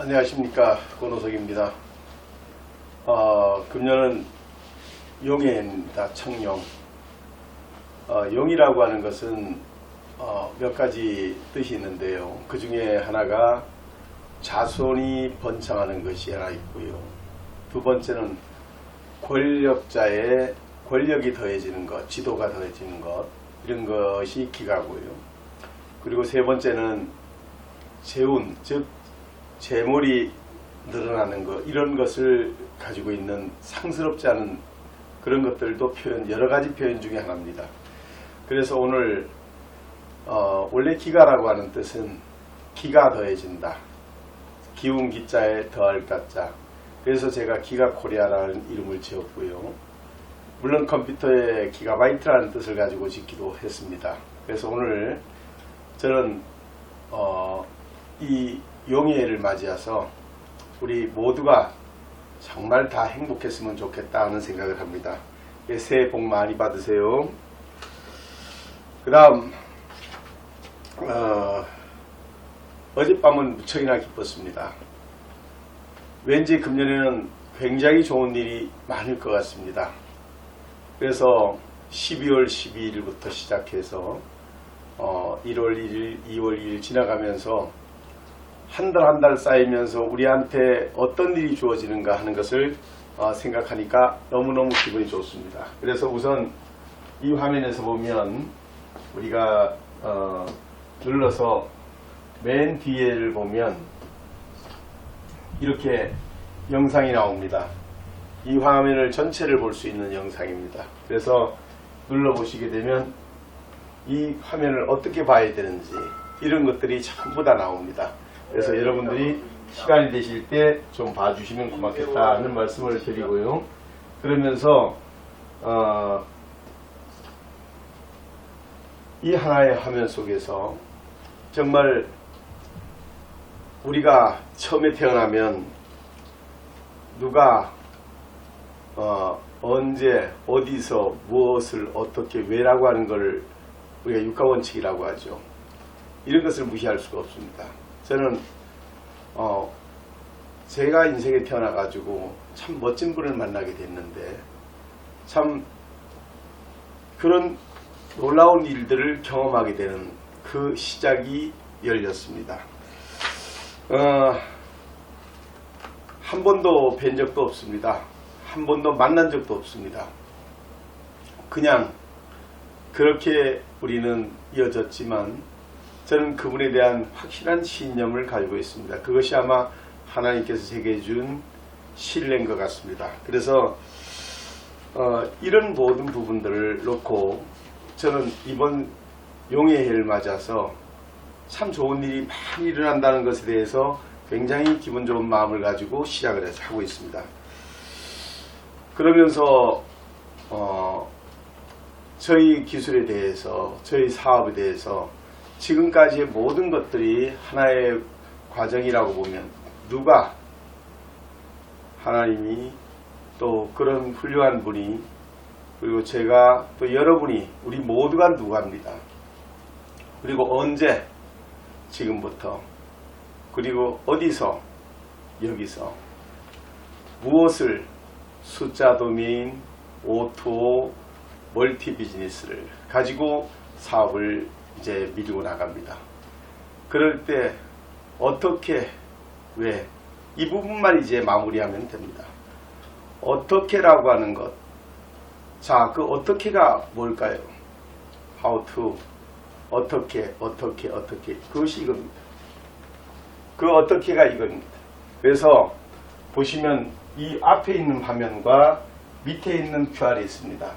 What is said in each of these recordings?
안녕하십니까, 권호석입니다. 금년은 용해입니다. 청용. 용이라고 하는 것은 몇 가지 뜻이 있는데요. 그 중에 하나가 자손이 번창하는 것이 하나 있고요. 두 번째는 권력자의 권력이 더해지는 것, 지도가 더해지는 것, 이런 것이 기가고요. 그리고 세 번째는 재운, 즉 재물이 늘어나는 것, 이런 것을 가지고 있는 상스럽지 않은 그런 것들도 여러 가지 표현 중에 하나입니다. 그래서 오늘 원래 기가라고 하는 뜻은 기가 더해진다. 기운 기자에 더할 가자. 그래서 제가 기가 코리아라는 이름을 지었고요. 물론 컴퓨터에 기가바이트라는 뜻을 가지고 짓기도 했습니다. 그래서 오늘 저는 이 용해를 맞이해서 우리 모두가 정말 다 행복했으면 좋겠다 하는 생각을 합니다. 새해 복 많이 받으세요. 그 다음 어젯밤은 무척이나 기뻤습니다. 왠지 금년에는 굉장히 좋은 일이 많을 것 같습니다. 그래서 12월 12일부터 시작해서 1월 1일, 2월 2일 지나가면서 한 달 한 달 쌓이면서 우리한테 어떤 일이 주어지는가 하는 것을 생각하니까 너무너무 기분이 좋습니다. 그래서 우선 이 화면에서 보면 우리가 눌러서 맨 뒤에를 보면 이렇게 영상이 나옵니다. 이 화면을 전체를 볼 수 있는 영상입니다. 그래서 눌러보시게 되면 이 화면을 어떻게 봐야 되는지 이런 것들이 전부 다 나옵니다. 그래서 여러분들이 시간이 되실 때 좀 봐주시면 고맙겠다 하는 말씀을 드리고요. 그러면서 이 하나의 화면 속에서 정말 우리가 처음에 태어나면 누가 언제 어디서 무엇을 어떻게 왜라고 하는 걸 우리가 육가원칙이라고 하죠. 이런 것을 무시할 수가 없습니다. 저는 제가 인생에 태어나 가지고 참 멋진 분을 만나게 됐는데 참 그런 놀라운 일들을 경험하게 되는 그 시작이 열렸습니다. 한 번도 뵌 적도 없습니다. 한 번도 만난 적도 없습니다. 그냥 그렇게 우리는 이어졌지만 저는 그분에 대한 확실한 신념을 가지고 있습니다. 그것이 아마 하나님께서 제게 준 신뢰인 것 같습니다. 그래서 이런 모든 부분들을 놓고 저는 이번 용해해를 맞아서 참 좋은 일이 많이 일어난다는 것에 대해서 굉장히 기분 좋은 마음을 가지고 시작을 하고 있습니다. 그러면서 저희 기술에 대해서, 저희 사업에 대해서 지금까지의 모든 것들이 하나의 과정이라고 보면 누가 하나님이 또 그런 훌륭한 분이 그리고 제가 또 여러분이 우리 모두가 누구합니다. 그리고 언제 지금부터 그리고 어디서 여기서 무엇을 숫자 도메인 O2O 멀티 비즈니스를 가지고 사업을 이제 밀고 나갑니다. 그럴 때 어떻게 왜 이 부분만 이제 마무리하면 됩니다. 어떻게라고 하는 것. 자, 그 어떻게가 뭘까요? How to 어떻게 그것이 이겁니다. 그 어떻게가 이겁니다. 그래서 보시면 이 앞에 있는 화면과 밑에 있는 QR이 있습니다.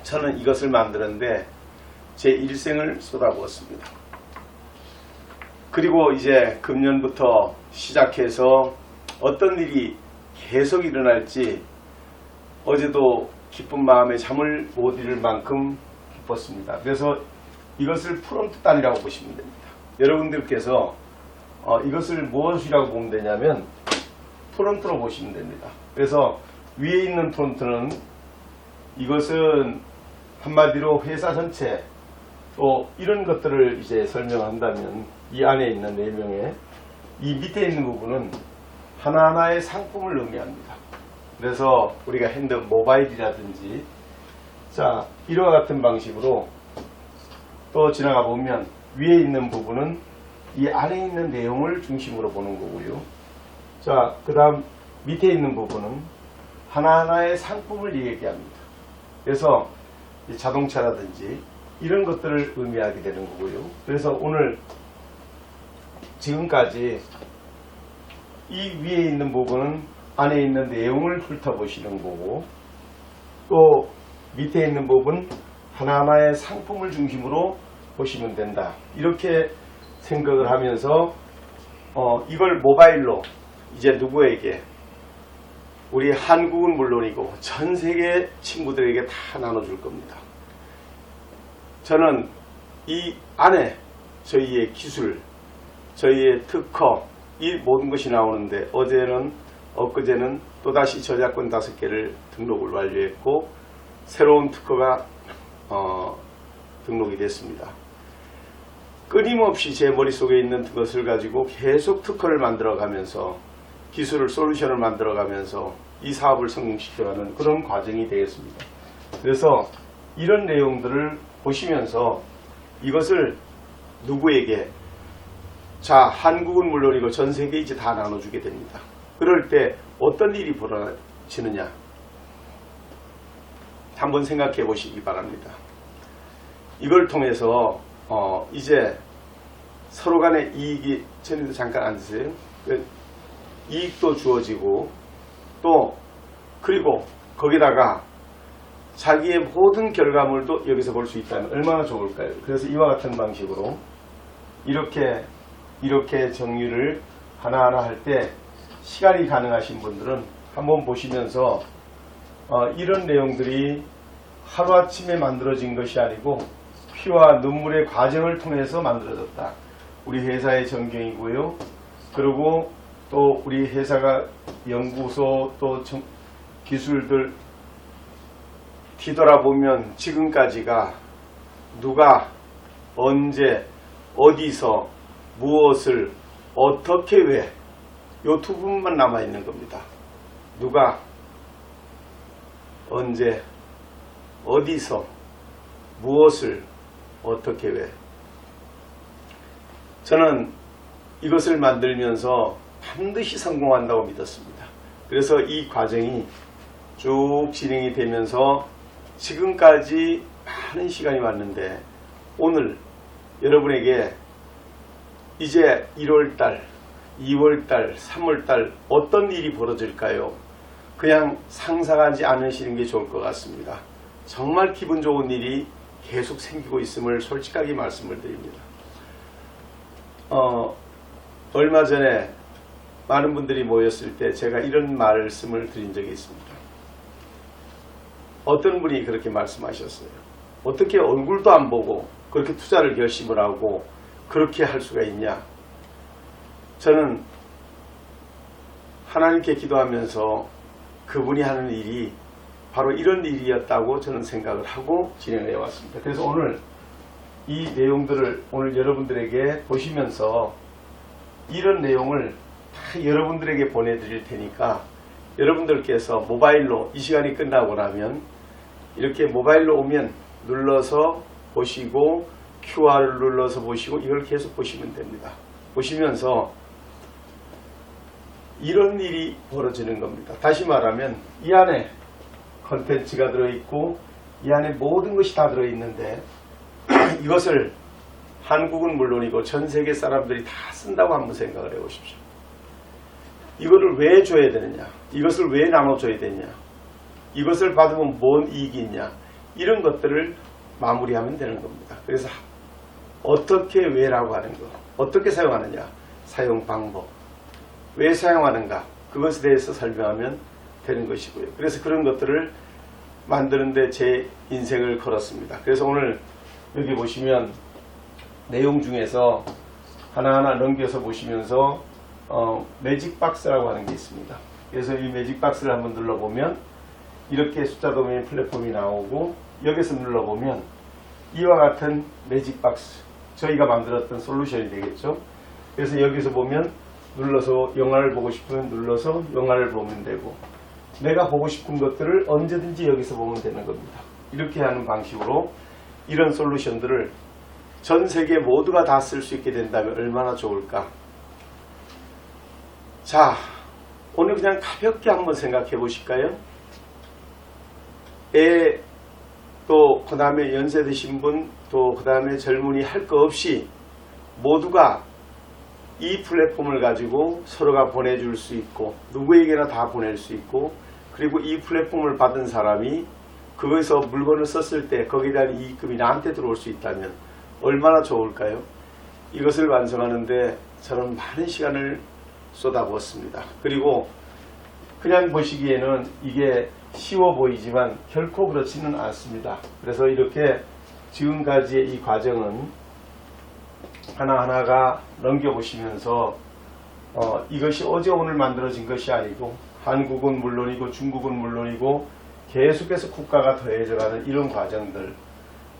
저는 이것을 만드는데 제 일생을 쏟아부었습니다. 그리고 이제 금년부터 시작해서 어떤 일이 계속 일어날지 어제도 기쁜 마음에 잠을 못 이룰 만큼 기뻤습니다. 그래서 이것을 프롬프트 단이라고 보시면 됩니다. 여러분들께서 이것을 무엇이라고 보면 되냐면 프롬프트로 보시면 됩니다. 그래서 위에 있는 프롬프트는 이것은 한마디로 회사 전체 또 이런 것들을 이제 설명한다면 이 안에 있는 내용에 이 밑에 있는 부분은 하나하나의 상품을 의미합니다. 그래서 우리가 모바일이라든지 자 이와 같은 방식으로 또 지나가 보면 위에 있는 부분은 이 안에 있는 내용을 중심으로 보는 거고요. 자, 그 다음 밑에 있는 부분은 하나하나의 상품을 얘기합니다. 그래서 이 자동차라든지 이런 것들을 의미하게 되는 거고요. 그래서 오늘 지금까지 이 위에 있는 부분은 안에 있는 내용을 훑어보시는 거고, 또 밑에 있는 부분 하나하나의 상품을 중심으로 보시면 된다. 이렇게 생각을 하면서 이걸 모바일로 이제 누구에게, 우리 한국은 물론이고 전 세계 친구들에게 다 나눠줄 겁니다. 저는 이 안에 저희의 기술, 저희의 특허, 이 모든 것이 나오는데 엊그제는 또다시 저작권 5개를 등록을 완료했고 새로운 특허가 등록이 됐습니다. 끊임없이 제 머릿속에 있는 것을 가지고 계속 특허를 만들어가면서 기술을, 솔루션을 만들어가면서 이 사업을 성공시켜가는 그런 과정이 되겠습니다. 그래서 이런 내용들을 보시면서 이것을 누구에게, 자, 한국은 물론이고 전 세계에 이제 다 나눠주게 됩니다. 그럴 때 어떤 일이 벌어지느냐 한번 생각해 보시기 바랍니다. 이걸 통해서 이제 서로 간의 이익이, 전에도 잠깐 앉으세요. 이익도 주어지고 또 그리고 거기다가 자기의 모든 결과물도 여기서 볼 수 있다면 얼마나 좋을까요? 그래서 이와 같은 방식으로 이렇게 정리를 하나하나 할 때 시간이 가능하신 분들은 한번 보시면서 이런 내용들이 하루아침에 만들어진 것이 아니고 피와 눈물의 과정을 통해서 만들어졌다. 우리 회사의 전경이고요. 그리고 또 우리 회사가 연구소 또 기술들 뒤돌아보면 지금까지가 누가 언제 어디서 무엇을 어떻게 왜, 요 두 부분만 남아있는 겁니다. 누가 언제 어디서 무엇을 어떻게 왜. 저는 이것을 만들면서 반드시 성공한다고 믿었습니다. 그래서 이 과정이 쭉 진행이 되면서 지금까지 많은 시간이 왔는데, 오늘 여러분에게 이제 1월달, 2월달, 3월달 어떤 일이 벌어질까요? 그냥 상상하지 않으시는 게 좋을 것 같습니다. 정말 기분 좋은 일이 계속 생기고 있음을 솔직하게 말씀을 드립니다. 얼마 전에 많은 분들이 모였을 때 제가 이런 말씀을 드린 적이 있습니다. 어떤 분이 그렇게 말씀하셨어요. 어떻게 얼굴도 안 보고 그렇게 투자를 결심을 하고 그렇게 할 수가 있냐. 저는 하나님께 기도하면서 그분이 하는 일이 바로 이런 일이었다고 저는 생각을 하고 진행해 왔습니다. 그래서 오늘 이 내용들을 오늘 여러분들에게 보시면서 이런 내용을 다 여러분들에게 보내드릴 테니까 여러분들께서 모바일로 이 시간이 끝나고 나면 이렇게 모바일로 오면 눌러서 보시고 QR을 눌러서 보시고 이걸 계속 보시면 됩니다. 보시면서 이런 일이 벌어지는 겁니다. 다시 말하면 이 안에 컨텐츠가 들어있고 이 안에 모든 것이 다 들어있는데 이것을 한국은 물론이고 전 세계 사람들이 다 쓴다고 한번 생각을 해보십시오. 이거를 왜 줘야 되느냐, 이것을 왜 나눠줘야 되냐, 이것을 받으면 뭔 이익이 있냐, 이런 것들을 마무리하면 되는 겁니다. 그래서 어떻게 왜라고 하는 거, 어떻게 사용하느냐, 사용 방법, 왜 사용하는가, 그것에 대해서 설명하면 되는 것이고요. 그래서 그런 것들을 만드는데 제 인생을 걸었습니다. 그래서 오늘 여기 보시면 내용 중에서 하나하나 넘겨서 보시면서 매직박스라고 하는 게 있습니다. 그래서 이 매직박스를 한번 눌러보면 이렇게 숫자 도메인 플랫폼이 나오고 여기서 눌러보면 이와 같은 매직박스, 저희가 만들었던 솔루션이 되겠죠. 그래서 여기서 보면 눌러서 영화를 보고 싶으면 눌러서 영화를 보면 되고, 내가 보고 싶은 것들을 언제든지 여기서 보면 되는 겁니다. 이렇게 하는 방식으로 이런 솔루션들을 전 세계 모두가 다 쓸 수 있게 된다면 얼마나 좋을까. 자, 오늘 그냥 가볍게 한번 생각해 보실까요? 애, 또 그 다음에 연세 드신 분, 또 그 다음에 젊은이 할 거 없이 모두가 이 플랫폼을 가지고 서로가 보내줄 수 있고, 누구에게나 다 보낼 수 있고, 그리고 이 플랫폼을 받은 사람이 그거에서 물건을 썼을 때 거기에 대한 이익금이 나한테 들어올 수 있다면 얼마나 좋을까요? 이것을 완성하는데 저는 많은 시간을 쏟아부었습니다. 그리고 그냥 보시기에는 이게 쉬워 보이지만 결코 그렇지는 않습니다. 그래서 이렇게 지금까지의 이 과정은 하나하나가 넘겨보시면서 이것이 어제 오늘 만들어진 것이 아니고, 한국은 물론이고 중국은 물론이고 계속해서 국가가 더해져가는 이런 과정들,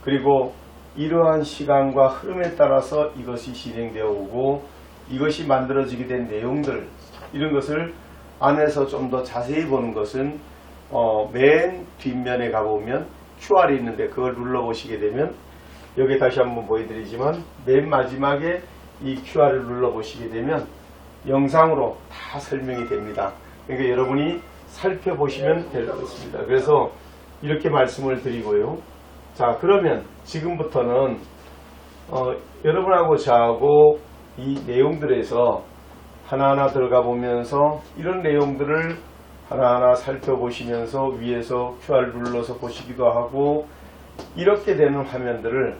그리고 이러한 시간과 흐름에 따라서 이것이 진행되어 오고 이것이 만들어지게 된 내용들, 이런 것을 안에서 좀 더 자세히 보는 것은 맨 뒷면에 가보면 QR이 있는데 그걸 눌러보시게 되면, 여기 다시 한번 보여드리지만 맨 마지막에 이 QR을 눌러보시게 되면 영상으로 다 설명이 됩니다. 그러니까 여러분이 살펴보시면 될 것 같습니다. 그래서 이렇게 말씀을 드리고요. 자, 그러면 지금부터는 여러분하고 저하고 이 내용들에서 하나하나 들어가 보면서 이런 내용들을 하나하나 살펴보시면서 위에서 QR 눌러서 보시기도 하고, 이렇게 되는 화면들을,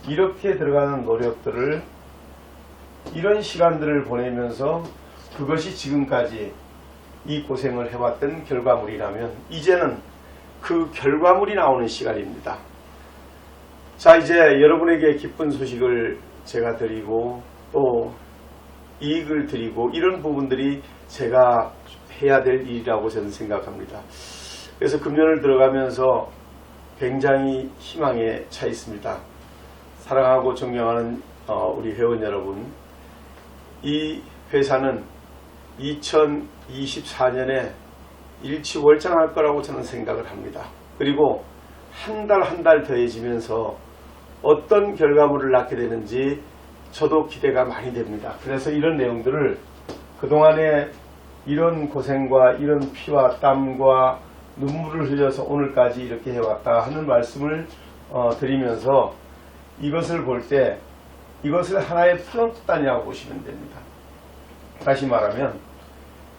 이렇게 들어가는 노력들을, 이런 시간들을 보내면서 그것이 지금까지 이 고생을 해왔던 결과물이라면 이제는 그 결과물이 나오는 시간입니다. 자, 이제 여러분에게 기쁜 소식을 제가 드리고 또 이익을 드리고, 이런 부분들이 제가 해야 될 일이라고 저는 생각합니다. 그래서 금년을 들어가면서 굉장히 희망에 차 있습니다. 사랑하고 존경하는 우리 회원 여러분, 이 회사는 2024년에 일취월장할 거라고 저는 생각을 합니다. 그리고 한 달 한 달 더해지면서 어떤 결과물을 낳게 되는지 저도 기대가 많이 됩니다. 그래서 이런 내용들을 그동안에 이런 고생과 이런 피와 땀과 눈물을 흘려서 오늘까지 이렇게 해왔다 하는 말씀을 드리면서, 이것을 볼 때 이것을 하나의 플롯단이라고 보시면 됩니다. 다시 말하면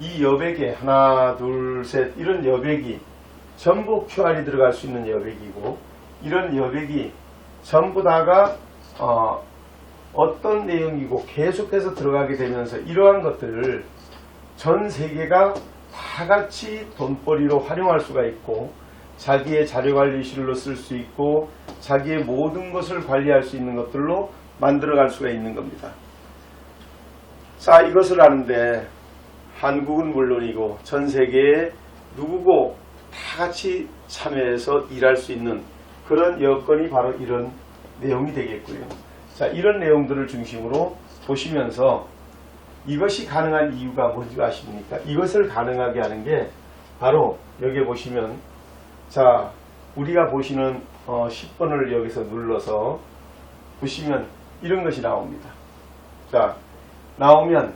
이 여백에 하나 둘 셋 이런 여백이 전부 QR이 들어갈 수 있는 여백이고, 이런 여백이 전부 다가 어떤 내용이고 계속해서 들어가게 되면서 이러한 것들을 전 세계가 다 같이 돈벌이로 활용할 수가 있고, 자기의 자료관리실로 쓸 수 있고, 자기의 모든 것을 관리할 수 있는 것들로 만들어갈 수가 있는 겁니다. 자, 이것을 하는데 한국은 물론이고 전 세계에 누구고 다 같이 참여해서 일할 수 있는 그런 여건이 바로 이런 내용이 되겠고요. 자, 이런 내용들을 중심으로 보시면서 이것이 가능한 이유가 뭔지 아십니까? 이것을 가능하게 하는 게 바로 여기 보시면, 자, 우리가 보시는 10번을 여기서 눌러서 보시면 이런 것이 나옵니다. 자, 나오면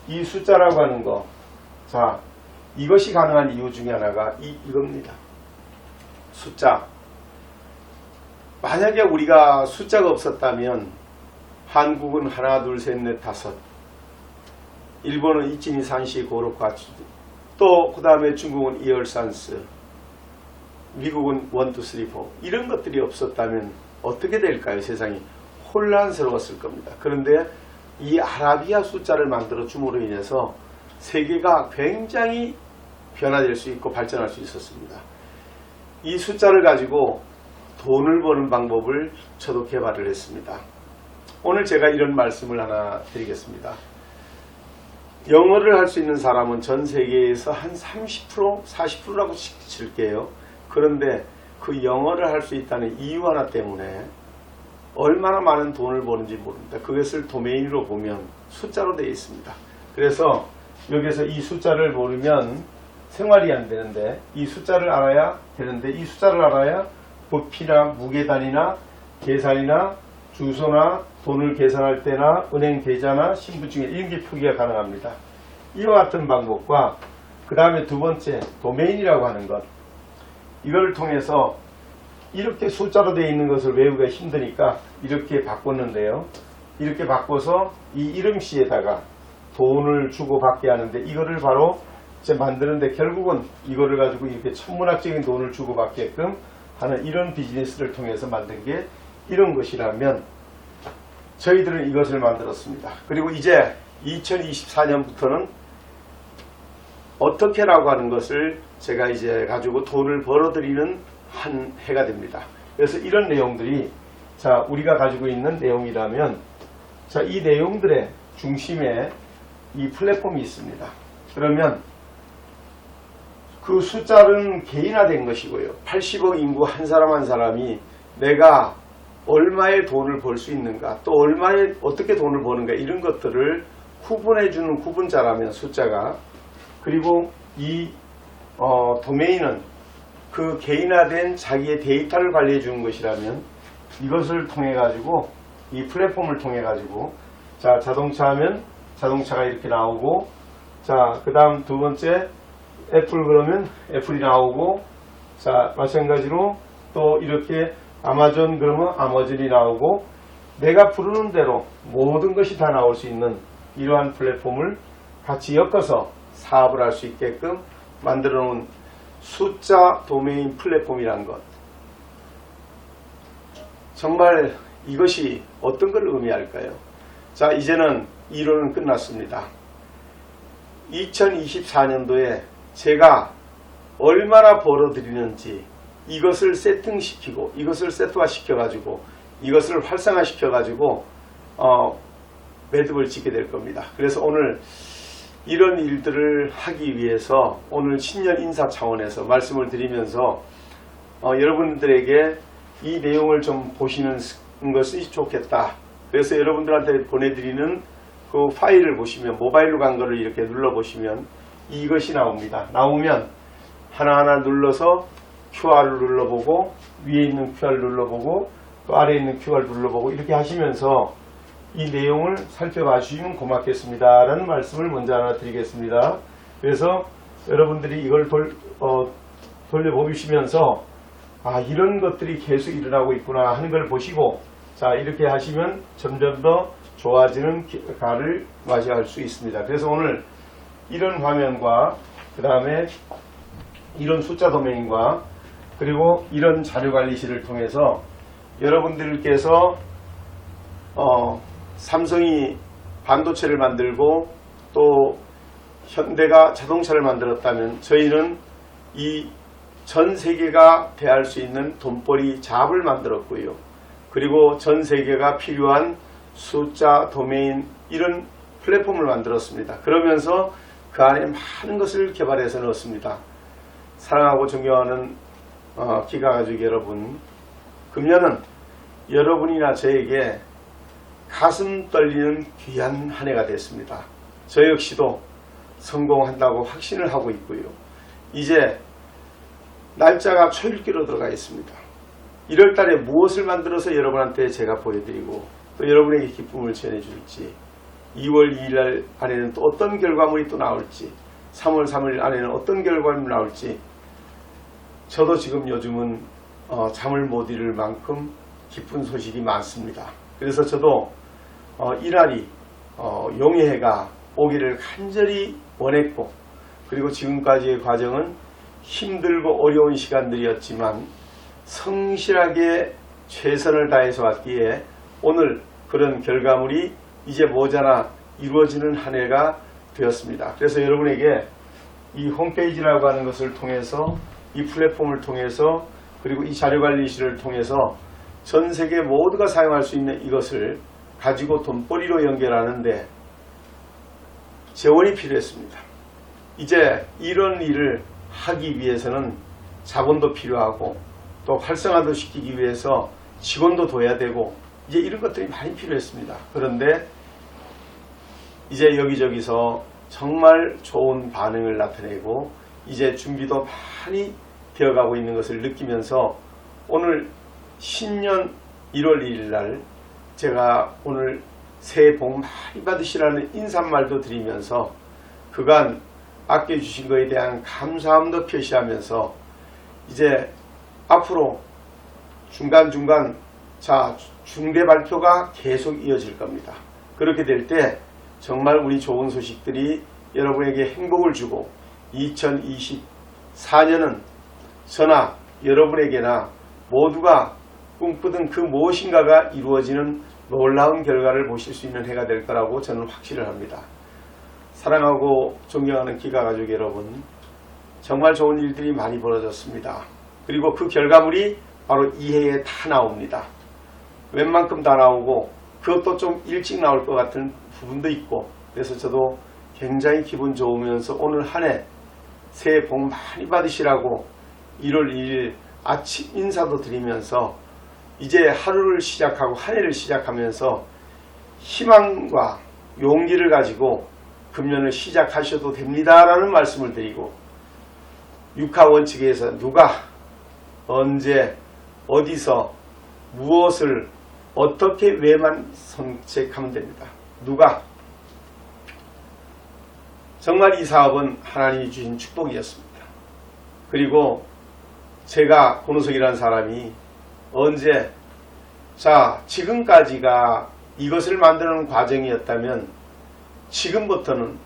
이 숫자라고 하는 거, 자, 이것이 가능한 이유 중에 하나가 이겁니다. 숫자. 만약에 우리가 숫자가 없었다면 한국은 하나 둘 셋 넷 다섯, 일본은 이치니 산시 고로쿠아츠, 또 그 다음에 중국은 이얼산스, 미국은 1, 2, 3, 4, 이런 것들이 없었다면 어떻게 될까요? 세상이 혼란스러웠을 겁니다. 그런데 이 아라비아 숫자를 만들어 줌으로 인해서 세계가 굉장히 변화될 수 있고 발전할 수 있었습니다. 이 숫자를 가지고 돈을 버는 방법을 저도 개발을 했습니다. 오늘 제가 이런 말씀을 하나 드리겠습니다. 영어를 할 수 있는 사람은 전 세계에서 한 30%, 40%라고 칠게요. 그런데 그 영어를 할 수 있다는 이유 하나 때문에 얼마나 많은 돈을 버는지 모릅니다. 그것을 도메인으로 보면 숫자로 되어 있습니다. 그래서 여기서 이 숫자를 모르면 생활이 안 되는데 이 숫자를 알아야 되는데 이 숫자를 알아야 부피나 무게단위나 계산이나 주소나 돈을 계산할 때나 은행 계좌나 신분증에 이런 게 표기가 가능합니다. 이와 같은 방법과 그 다음에 두 번째 도메인이라고 하는 것, 이걸 통해서 이렇게 숫자로 되어 있는 것을 외우기가 힘드니까 이렇게 바꿨는데요. 이렇게 바꿔서 이 이름씨에다가 돈을 주고 받게 하는데 이거를 바로 이제 만드는데 결국은 이거를 가지고 이렇게 천문학적인 돈을 주고 받게끔 하는 이런 비즈니스를 통해서 만든 게 이런 것이라면 저희들은 이것을 만들었습니다. 그리고 이제 2024년부터는 어떻게라고 하는 것을 제가 이제 가지고 돈을 벌어들이는 한 해가 됩니다. 그래서 이런 내용들이 자 우리가 가지고 있는 내용이라면 자 이 내용들의 중심에 이 플랫폼이 있습니다. 그러면 그 숫자는 개인화된 것이고요. 80억 인구 한 사람 한 사람이 내가 얼마의 돈을 벌 수 있는가 또 얼마에 어떻게 돈을 버는가 이런 것들을 구분해주는 구분자라면 숫자가 그리고 이 도메인은 그 개인화된 자기의 데이터를 관리해 주는 것이라면 이것을 통해 가지고 이 플랫폼을 통해 가지고 자 자동차 하면 자동차가 이렇게 나오고 자 그 다음 두 번째 애플 그러면 애플이 나오고 자 마찬가지로 또 이렇게 아마존 그러면 아마존이 나오고 내가 부르는 대로 모든 것이 다 나올 수 있는 이러한 플랫폼을 같이 엮어서 사업을 할 수 있게끔 만들어 놓은 숫자 도메인 플랫폼이란 것. 정말 이것이 어떤 걸 의미할까요? 자 이제는 이론은 끝났습니다. 2024년도에 제가 얼마나 벌어들이는지 이것을 세팅시키고 이것을 세트화시켜 가지고 이것을 활성화시켜 가지고 매듭을 짓게 될 겁니다. 그래서 오늘 이런 일들을 하기 위해서 오늘 신년 인사 차원에서 말씀을 드리면서 여러분들에게 이 내용을 좀 보시는 것이 좋겠다. 그래서 여러분들한테 보내드리는 그 파일을 보시면 모바일로 간 거를 이렇게 눌러보시면 이것이 나옵니다. 나오면 하나하나 눌러서 QR을 눌러보고 위에 있는 QR을 눌러보고 또 아래에 있는 QR을 눌러보고 이렇게 하시면서 이 내용을 살펴봐 주시면 고맙겠습니다 라는 말씀을 먼저 하나 드리겠습니다. 그래서 여러분들이 이걸 돌려보시면서 아 이런 것들이 계속 일어나고 있구나 하는 걸 보시고 자 이렇게 하시면 점점 더 좋아지는 가를 맞이할 수 있습니다. 그래서 오늘 이런 화면과 그 다음에 이런 숫자 도메인과 그리고 이런 자료관리실을 통해서 여러분들께서 삼성이 반도체를 만들고 또 현대가 자동차를 만들었다면 저희는 이 전 세계가 대할 수 있는 돈벌이 잡을 만들었고요. 그리고 전 세계가 필요한 숫자 도메인 이런 플랫폼을 만들었습니다. 그러면서 그 안에 많은 것을 개발해서 넣었습니다. 사랑하고 존경하는 기가가족 여러분, 금년은 여러분이나 저에게 가슴 떨리는 귀한 한 해가 됐습니다. 저 역시도 성공한다고 확신을 하고 있고요. 이제 날짜가 초읽기로 들어가 있습니다. 1월달에 무엇을 만들어서 여러분한테 제가 보여드리고 또 여러분에게 기쁨을 전해줄지 2월 2일 안에는 또 어떤 결과물이 또 나올지 3월 3일 안에는 어떤 결과물이 나올지 저도 지금 요즘은 잠을 못 이룰 만큼 기쁜 소식이 많습니다. 그래서 저도 이날이 용의 해가 오기를 간절히 원했고 그리고 지금까지의 과정은 힘들고 어려운 시간들이었지만 성실하게 최선을 다해서 왔기에 오늘 그런 결과물이 이제 모자라 이루어지는 한 해가 되었습니다. 그래서 여러분에게 이 홈페이지라고 하는 것을 통해서 이 플랫폼을 통해서 그리고 이 자료관리실을 통해서 전 세계 모두가 사용할 수 있는 이것을 가지고 돈벌이로 연결하는데 재원이 필요했습니다. 이제 이런 일을 하기 위해서는 자본도 필요하고 또 활성화도 시키기 위해서 직원도 둬야 되고 이제 이런 것들이 많이 필요했습니다. 그런데 이제 여기저기서 정말 좋은 반응을 나타내고 이제 준비도 많이 되어가고 있는 것을 느끼면서 오늘 신년 1월 1일 날 제가 오늘 새해 복 많이 받으시라는 인사말도 드리면서 그간 아껴주신 것에 대한 감사함도 표시하면서 이제 앞으로 중간중간 중대 발표가 계속 이어질 겁니다. 그렇게 될 때 정말 우리 좋은 소식들이 여러분에게 행복을 주고 2024년은 저나 여러분에게나 모두가 꿈꾸던 그 무엇인가가 이루어지는 놀라운 결과를 보실 수 있는 해가 될 거라고 저는 확신을 합니다. 사랑하고 존경하는 기가가족 여러분, 정말 좋은 일들이 많이 벌어졌습니다. 그리고 그 결과물이 바로 이 해에 다 나옵니다. 웬만큼 다 나오고 그것도 좀 일찍 나올 것 같은 부분도 있고, 그래서 저도 굉장히 기분 좋으면서 오늘 한 해 새해 복 많이 받으시라고 1월 2일 아침 인사도 드리면서 이제 하루를 시작하고 한 해를 시작하면서 희망과 용기를 가지고 금년을 시작하셔도 됩니다라는 말씀을 드리고, 육하 원칙에서 누가 언제 어디서 무엇을 어떻게 왜만 선택하면 됩니다. 누가 정말 이 사업은 하나님이 주신 축복이었습니다. 그리고 제가 권우석이라는 사람이 언제 지금까지가 이것을 만드는 과정이었다면 지금부터는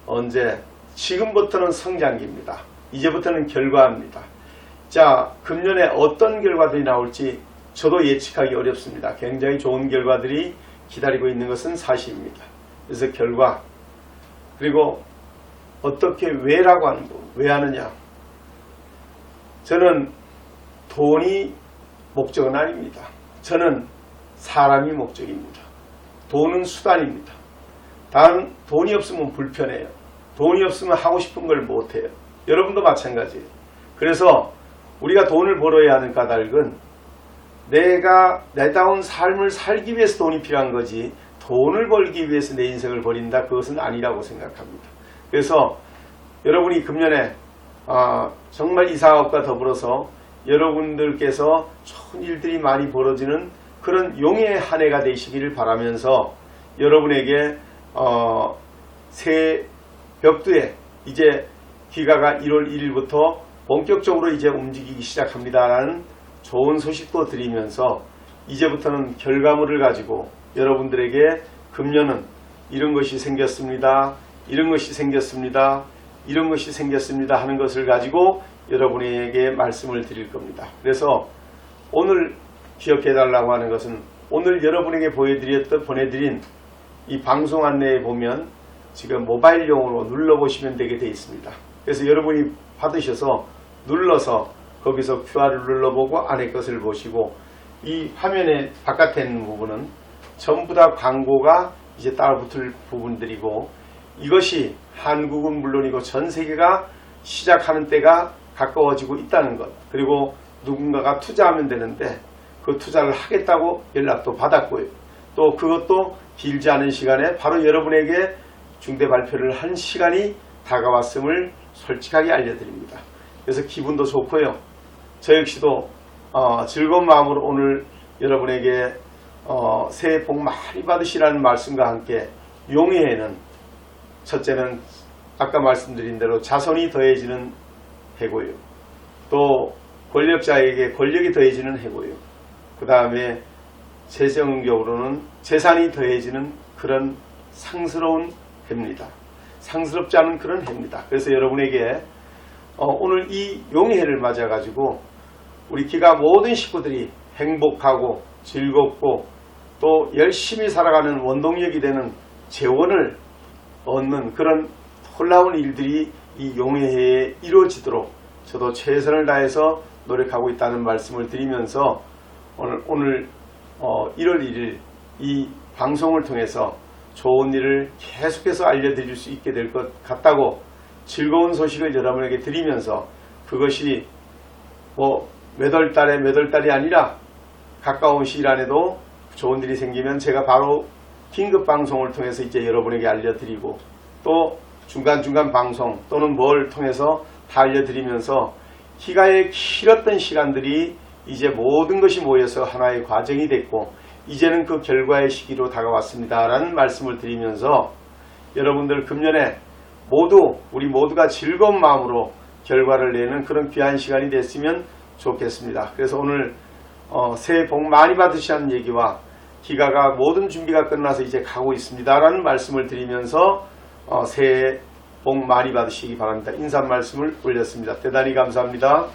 지금부터는 성장기입니다. 이제부터는 결과입니다. 금년에 어떤 결과들이 나올지 저도 예측하기 어렵습니다. 굉장히 좋은 결과들이 기다리고 있는 것은 사실입니다. 그래서 결과, 그리고 어떻게 왜라고 하는 거, 왜 하느냐. 저는 돈이 목적은 아닙니다. 저는 사람이 목적입니다. 돈은 수단입니다. 단 돈이 없으면 불편해요. 돈이 없으면 하고 싶은 걸 못해요. 여러분도 마찬가지예요. 그래서 우리가 돈을 벌어야 하는 까닭은 내가 내다운 삶을 살기 위해서 돈이 필요한 거지 돈을 벌기 위해서 내 인생을 버린다, 그것은 아니라고 생각합니다. 그래서 여러분이 금년에 정말 이 사업과 더불어서 여러분들께서 좋은 일들이 많이 벌어지는 그런 용의 한 해가 되시기를 바라면서 여러분에게 새 벽두에 이제 기가가 1월 1일부터 본격적으로 이제 움직이기 시작합니다라는 좋은 소식도 드리면서 이제부터는 결과물을 가지고 여러분들에게 금년은 이런 것이 생겼습니다, 이런 것이 생겼습니다, 이런 것이 생겼습니다 하는 것을 가지고 여러분에게 말씀을 드릴 겁니다. 그래서 오늘 기억해 달라고 하는 것은 오늘 여러분에게 보내드린 이 방송 안내에 보면 지금 모바일용으로 눌러보시면 되게 되어 있습니다. 그래서 여러분이 받으셔서 눌러서 거기서 QR을 눌러보고 안에 것을 보시고, 이 화면의 바깥에 있는 부분은 전부 다 광고가 이제 따라붙을 부분들이고, 이것이 한국은 물론이고 전 세계가 시작하는 때가 가까워지고 있다는 것, 그리고 누군가가 투자하면 되는데 그 투자를 하겠다고 연락도 받았고요. 또 그것도 길지 않은 시간에 바로 여러분에게 중대 발표를 한 시간이 다가왔음을 솔직하게 알려드립니다. 그래서 기분도 좋고요. 저 역시도 즐거운 마음으로 오늘 여러분에게 새해 복 많이 받으시라는 말씀과 함께 용해에는 첫째는 아까 말씀드린 대로 자손이 더해지는 해고요. 또 권력자에게 권력이 더해지는 해고요. 그 다음에 재정적으로는 재산이 더해지는 그런 상스러운 해입니다. 상스럽지 않은 그런 해입니다. 그래서 여러분에게 오늘 이 용해를 맞아가지고 우리 기가 모든 식구들이 행복하고 즐겁고 또 열심히 살아가는 원동력이 되는 재원을 얻는 그런 놀라운 일들이 이 용해에 이루어지도록 저도 최선을 다해서 노력하고 있다는 말씀을 드리면서 오늘 1월 1일 이 방송을 통해서 좋은 일을 계속해서 알려드릴 수 있게 될 것 같다고 즐거운 소식을 여러분에게 드리면서, 그것이 몇 월 달이 아니라 가까운 시일 안에도 좋은 일이 생기면 제가 바로 긴급 방송을 통해서 이제 여러분에게 알려드리고, 또 중간중간 방송 또는 뭘 통해서 다 알려드리면서 기가에 길었던 시간들이 이제 모든 것이 모여서 하나의 과정이 됐고 이제는 그 결과의 시기로 다가왔습니다 라는 말씀을 드리면서 여러분들 금년에 우리 모두가 즐거운 마음으로 결과를 내는 그런 귀한 시간이 됐으면 좋겠습니다. 그래서 오늘 새해 복 많이 받으시라는 얘기와 기가가 모든 준비가 끝나서 이제 가고 있습니다 라는 말씀을 드리면서 새해 복 많이 받으시기 바랍니다. 인사 말씀을 올렸습니다. 대단히 감사합니다.